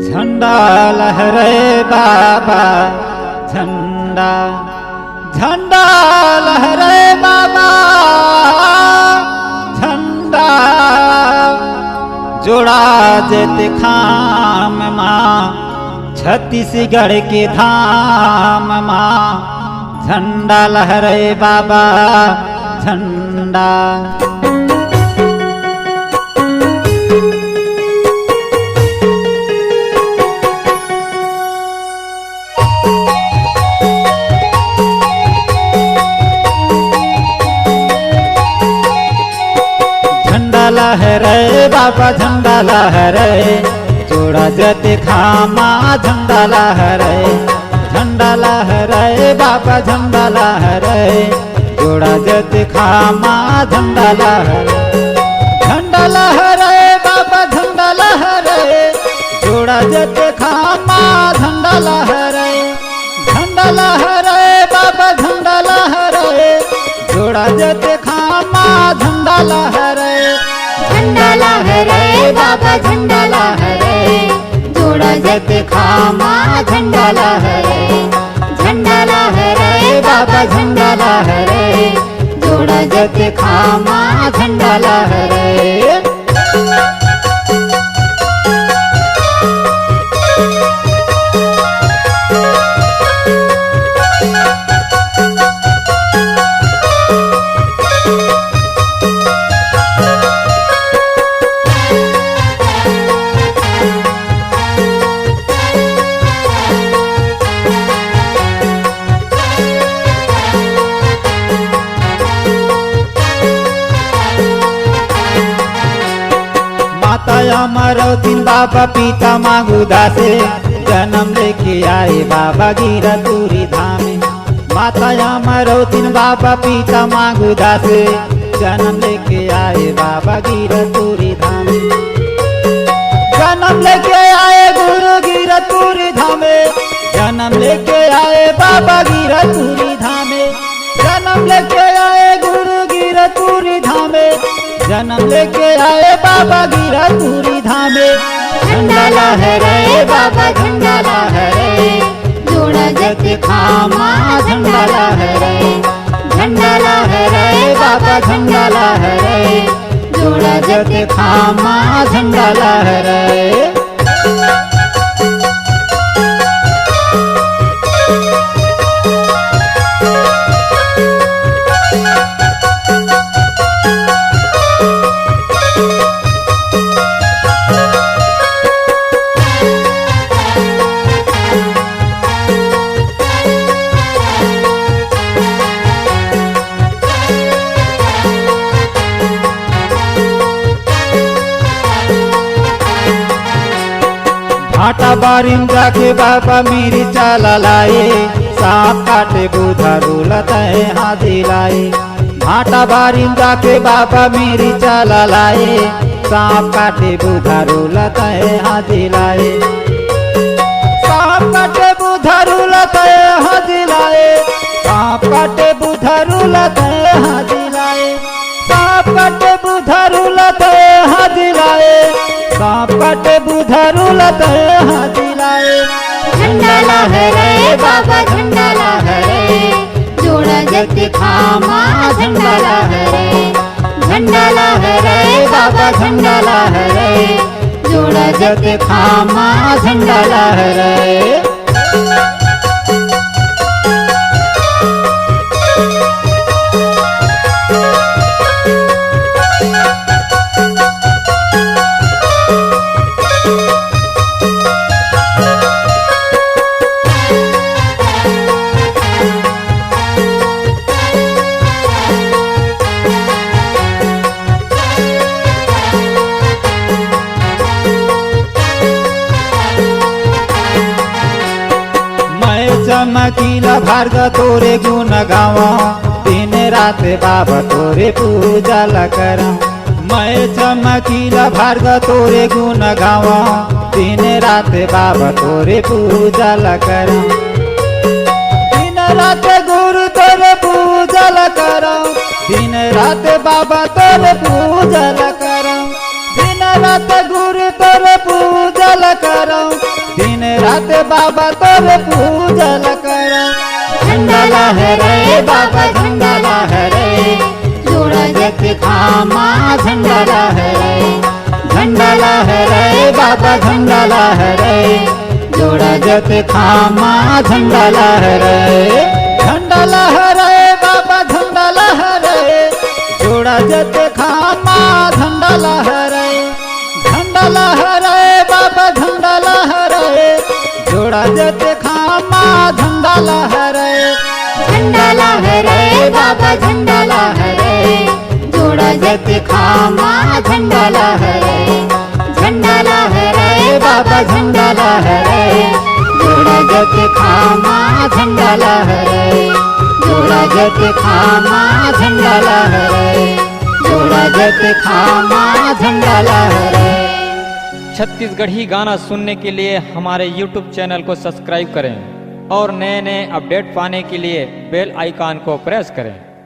झंडा लहरे बाबा झंडा झंडा लहरे बाबा झंडा जोड़ा जेते खाम माँ छत्तीसगढ़ के धाम माँ झंडा लहरे बाबा झंडा। झंडा लहरे बाबा झंडा लहरे जोड़ा जते खामा झंडा लहरे झंडा लहरे बाबा झंडा लहरे जोड़ा जते खामा झंडा लहरे झंडा लहरे बाबा झंडा लहरे जोड़ा जते खामा झंडा लहरे झंडा लहरे बाबा झंडा लहरे जोड़ा जते खामा झंडा लहरे झंडा लहरे बाबा झंडा लहरे जोड़ा जते खामा झंडा लहरे झंडा लहरे बाबा झंडा लहरे जोड़ा जते खामा झंडा लहरे। माता अमरौतीन बाबा पिता मांगुदा से जन्म लेके आए बाबा गिरतुरी धामे। माता अमरौतीन बाबा पिता मांगुदा से जन्म लेके आए बाबा गिरतुरी धामे। जन्म लेके आए गुरु गिरतुरी धामे जन्म लेके आए बाबा गिरतुरी धामे जन्म लेके आए गुरु गिरतुरी धामे जन्म लेके आए बाबा गिरतुरी धामे। झंडा लहरे बाबा झंडा लहरे जोड़ा जते खामा झंडा लहरे झंडा लहरे बाबा झंडा लहरे जोड़ा जते खामा झंडा लहरे। भाटा बारिम जाके बाबा मेरी चाला लाए सांप काटे बुधा रोलत है हाथी लाए। भाटा बारिम जाके बाबा मेरी चाला लाए सांप काटे बुधा रोलत है हाथी लाए। सांप काटे बुधा रोलत है हाथी लाए सांप काटे बुधा रोलत है हाथी लाए सांप काटे बुधा रोलत है हाथी लाए सांप काटे बुधा रोलत है हाथी लाए। झंडा लहरे बाबा झंडा लहरे जोड़ा जते खामा झंडा लहरे झंडा लहरे बाबा झंडा लहरे जोड़ा जते खामा झंडा लहरे। चमकीला भार्ग तोरे गुण गावा दिन रात बाबा तोरे पूजा करा। मैं चमकीला भार्ग तोरे गुण गावा दिन रात बाबा तोरे पूजा करा। दिन रात गुरु तोरे पूजा करा दिन रात बाबा तोरे पूजा करा दिन रात गुरु तोरे पूजा करा दिन रात बाबा तोरे पूजल कर। झंडा लहराए बाबा झंडा लहराए, जोड़ा जत खामा झंडा लहराए। झंडा लहराए बाबा झंडा लहराए, जोड़ा जत खामा झंडा लहराए। झंडा लहराए बाबा झंडा लहराए, जोड़ा जत खामा झंडा लहराए। झंडा लहराए बाबा झंडा लहराए, जोड़ा जत खामा झंडा लहराए। झंडा लहराए बाबा झंडा लहराए, जोड़ा जत खामा झंडा लहराए। झंडा लहराए बाबा झंडा लहराए, जोड़ा जत खामा झंडा लहराए। जोड़ा जत खामा झंडा लहराए, जोड़ा जत खामा झंडा लहराए। छत्तीसगढ़ी गाना सुनने के लिए हमारे YouTube चैनल को सब्सक्राइब करें और नए नए अपडेट पाने के लिए बेल आइकन को प्रेस करें।